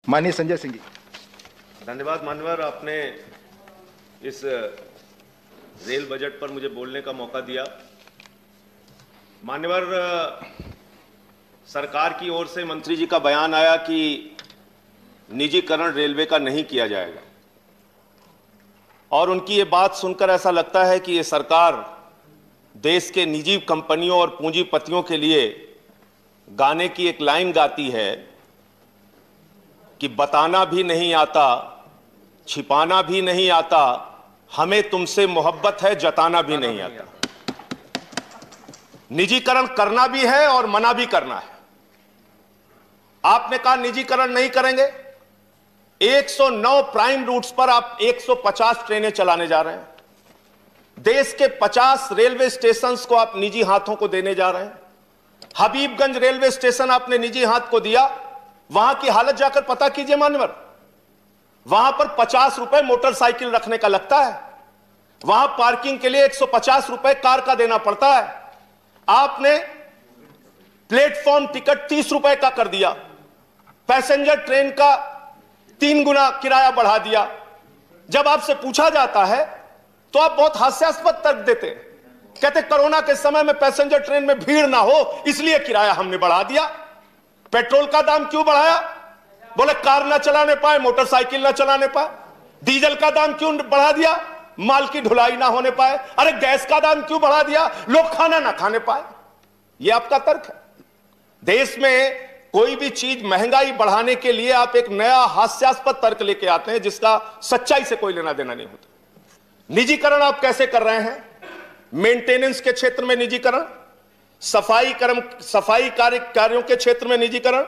माननीय संजय सिंह जी। धन्यवाद मान्यवर, आपने इस रेल बजट पर मुझे बोलने का मौका दिया। मान्यवर, सरकार की ओर से मंत्री जी का बयान आया कि निजीकरण रेलवे का नहीं किया जाएगा, और उनकी ये बात सुनकर ऐसा लगता है कि ये सरकार देश के निजी कंपनियों और पूंजीपतियों के लिए गाने की एक लाइन गाती है कि बताना भी नहीं आता, छिपाना भी नहीं आता, हमें तुमसे मोहब्बत है, जताना भी नहीं आता। निजीकरण करना भी है और मना भी करना है। आपने कहा निजीकरण नहीं करेंगे। 109 प्राइम रूट्स पर आप 150 ट्रेनें चलाने जा रहे हैं। देश के 50 रेलवे स्टेशंस को आप निजी हाथों को देने जा रहे हैं। हबीबगंज रेलवे स्टेशन आपने निजी हाथ को दिया। वहां की हालत जाकर पता कीजिए मान्यवर, वहां पर 50 रुपए मोटरसाइकिल रखने का लगता है। वहां पार्किंग के लिए 150 रुपए कार का देना पड़ता है। आपने प्लेटफॉर्म टिकट 30 रुपए का कर दिया। पैसेंजर ट्रेन का 3 गुना किराया बढ़ा दिया। जब आपसे पूछा जाता है तो आप बहुत हास्यास्पद तर्क देते हैं। कहते कोरोना के समय में पैसेंजर ट्रेन में भीड़ ना हो इसलिए किराया हमने बढ़ा दिया। पेट्रोल का दाम क्यों बढ़ाया? बोले कार ना चलाने पाए, मोटरसाइकिल ना चलाने पाए। डीजल का दाम क्यों बढ़ा दिया? माल की ढुलाई ना होने पाए। अरे गैस का दाम क्यों बढ़ा दिया? लोग खाना ना खाने पाए। यह आपका तर्क है। देश में कोई भी चीज महंगाई बढ़ाने के लिए आप एक नया हास्यास्पद तर्क लेके आते हैं जिसका सच्चाई से कोई लेना देना नहीं होता। निजीकरण आप कैसे कर रहे हैं? मेंटेनेंस के क्षेत्र में निजीकरण, सफाई कार्यों के क्षेत्र में निजीकरण,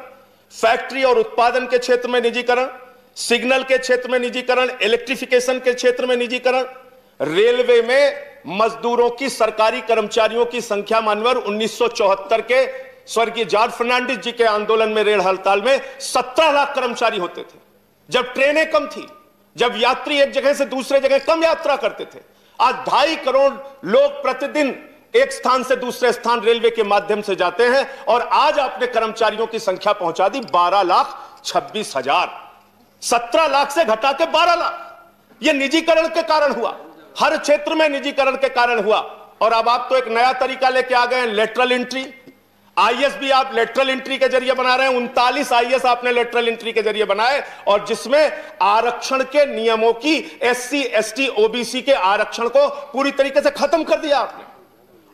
फैक्ट्री और उत्पादन के क्षेत्र में निजीकरण, सिग्नल के क्षेत्र में निजीकरण, इलेक्ट्रिफिकेशन के क्षेत्र में निजीकरण। रेलवे में मजदूरों की, सरकारी कर्मचारियों की संख्या मानवर 1974 के स्वर्गीय जॉर्ज फर्नांडिस जी के आंदोलन में, रेल हड़ताल में 17 लाख कर्मचारी होते थे। जब ट्रेनें कम थी, जब यात्री एक जगह से दूसरे जगह कम यात्रा करते थे। आज 2.5 करोड़ लोग प्रतिदिन एक स्थान से दूसरे स्थान रेलवे के माध्यम से जाते हैं, और आज आपने कर्मचारियों की संख्या पहुंचा दी 12,26,000। 17 लाख से घटा के 12 लाख। यह निजीकरण के कारण हुआ, हर क्षेत्र में निजीकरण के कारण हुआ। और अब आप तो एक नया तरीका लेके आ गए हैं, लेटरल एंट्री। आईएएस भी आप लेटरल एंट्री के जरिए बना रहे हैं। 39 आईएएस आपने लेटरल एंट्री के जरिए बनाए, और जिसमें आरक्षण के नियमों की, एससी, एसटी, ओबीसी के आरक्षण को पूरी तरीके से खत्म कर दिया आपने।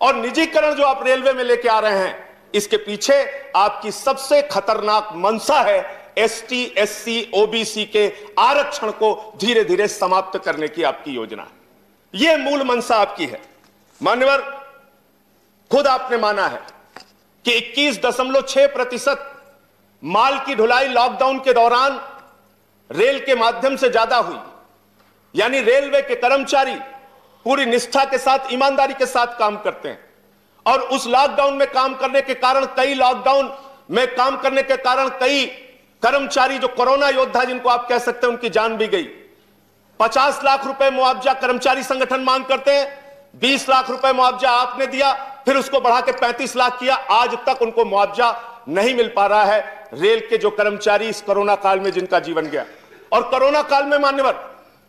और निजीकरण जो आप रेलवे में लेके आ रहे हैं, इसके पीछे आपकी सबसे खतरनाक मंशा है एसटी, एससी, ओबीसी के आरक्षण को धीरे धीरे समाप्त करने की आपकी योजना। यह मूल मंशा आपकी है। मान्यवर, खुद आपने माना है कि 21.6% माल की ढुलाई लॉकडाउन के दौरान रेल के माध्यम से ज्यादा हुई। यानी रेलवे के कर्मचारी पूरी निष्ठा के साथ, ईमानदारी के साथ काम करते हैं, और उस लॉकडाउन में काम करने के कारण, कई कर्मचारी जो कोरोना योद्धा जिनको आप कह सकते हैं, उनकी जान भी गई। 50 लाख रुपए मुआवजा कर्मचारी संगठन मांग करते हैं। 20 लाख रुपए मुआवजा आपने दिया, फिर उसको बढ़ा के 35 लाख किया। आज तक उनको मुआवजा नहीं मिल पा रहा है। रेल के जो कर्मचारी इस कोरोना काल में जिनका जीवन गया, और कोरोना काल में मान्यवर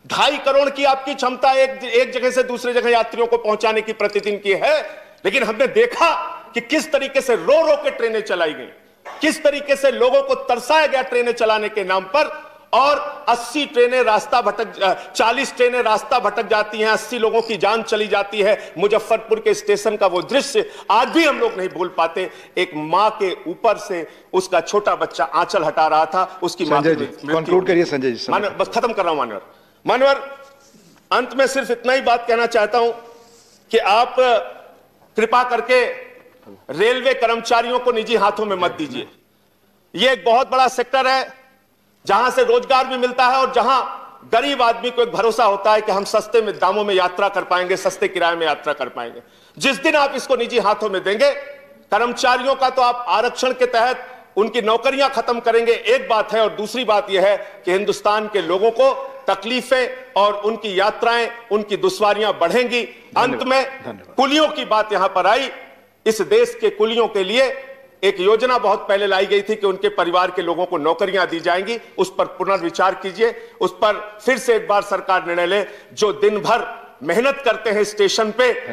2.5 करोड़ की आपकी क्षमता एक जगह से दूसरे जगह यात्रियों को पहुंचाने की प्रतिदिन की है, लेकिन हमने देखा कि किस तरीके से रो रो के ट्रेनें चलाई गई, किस तरीके से लोगों को तरसाया गया ट्रेनें चलाने के नाम पर। और 40 ट्रेनें रास्ता भटक जाती हैं, 80 लोगों की जान चली जाती है। मुजफ्फरपुर के स्टेशन का वो दृश्य आज भी हम लोग नहीं भूल पाते। एक मां के ऊपर से उसका छोटा बच्चा आंचल हटा रहा था, उसकी मां की कंक्लूड करिए संजय जी। बस खत्म कर रहा हूं मानवर। अंत में सिर्फ इतना ही बात कहना चाहता हूं कि आप कृपा करके रेलवे कर्मचारियों को निजी हाथों में मत दीजिए। यह एक बहुत बड़ा सेक्टर है जहां से रोजगार भी मिलता है, और जहां गरीब आदमी को एक भरोसा होता है कि हम सस्ते में दामों में यात्रा कर पाएंगे, सस्ते किराए में यात्रा कर पाएंगे। जिस दिन आप इसको निजी हाथों में देंगे, कर्मचारियों का तो आप आरक्षण के तहत उनकी नौकरियां खत्म करेंगे, एक बात है। और दूसरी बात यह है कि हिंदुस्तान के लोगों को तकलीफें और उनकी यात्राएं, उनकी दुश्वारियां बढ़ेंगी। अंत में कुलियों की बात यहां पर आई। इस देश के कुलियों के लिए एक योजना बहुत पहले लाई गई थी कि उनके परिवार के लोगों को नौकरियां दी जाएंगी, उस पर पुनर्विचार कीजिए, उस पर फिर से एक बार सरकार निर्णय ले। जो दिन भर मेहनत करते हैं स्टेशन पे